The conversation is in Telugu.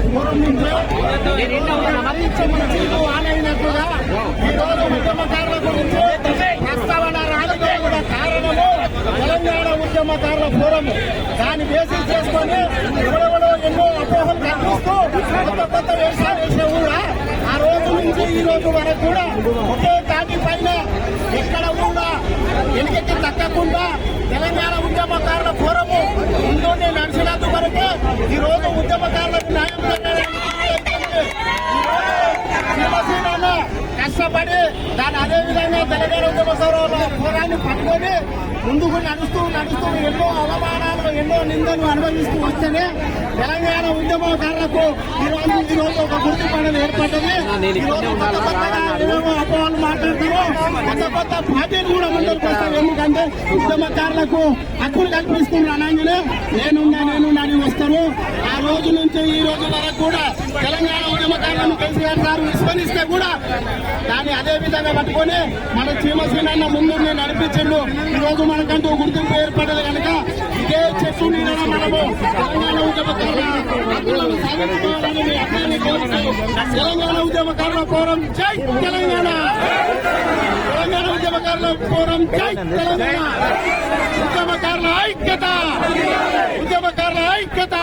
దూరం నుంచి ఆనైనట్టుగా ఈ రోజు ఉద్యమకారుల గురించి ప్రస్తావన రాజకీయ కూడా కారణము తెలంగాణ ఉద్యమకారుల ఫోరం. దాన్ని బేసిస్ చేసుకొని ఎవరెవరో ఎన్నో అపోహలు కల్పిస్తూ కొత్త వేషాలు వేసే కూడా ఆ రోజు నుంచి ఈ రోజు వరకు కూడా ఒకే తాటి పైన ఎక్కడ కూడా వెనుకకి తగ్గకుండా తెలంగాణ ఉద్యమకారుల ఫోరము ముందునే నడిచినంత వరకే ఈ రోజు ఉద్యమకారులకు న్యాయం శివసేన కష్టపడి దాని అదేవిధంగా తెలంగాణ ఉద్యమ ఫోరాన్ని పట్టుకొని ముందుకు నడుస్తూ ఎన్నో అవమానాలు ఎన్నో నిందలు అనుభవిస్తూ వస్తేనే తెలంగాణ ఉద్యమకారులకు ఈ రోజు ఒక గుర్తింపు ఏర్పడ్డది. ఏమేమో అపోహలు మాట్లాడతారు, కొత్త పార్టీలు కూడా ముందుకు వస్తారు. ఎందుకంటే ఉద్యమకారులకు హక్కులు కల్పిస్తున్నారు అనగానే నేనున్నాని వస్తారు. ఆ రోజు నుంచి ఈ రోజు వరకు కూడా తెలంగాణ ఉద్యమకారులను కేసీఆర్ గారు విస్మరిస్తే కూడా దాన్ని అదే విధంగా పట్టుకొని మన చీమసీనన్న ముందు నడిపించండు. ఈ రోజు మనకంటూ గుర్తింపు ఏర్పడదు కనుక ఇదే చెట్టు నీడన మనము తెలంగాణ ఉద్యమకారుల హక్కులను సాధించుకోవాలని మీ అర్థాన్ని కోరుతూ తెలంగాణ ఉద్యమకారుల ఫోరం జై తెలంగాణ, తెలంగాణ ఉద్యమకారుల ఫోరం జై తెలంగాణ, ఉద్యమకారుల ఐక్యత, ఉద్యమకారుల ఐక్యత.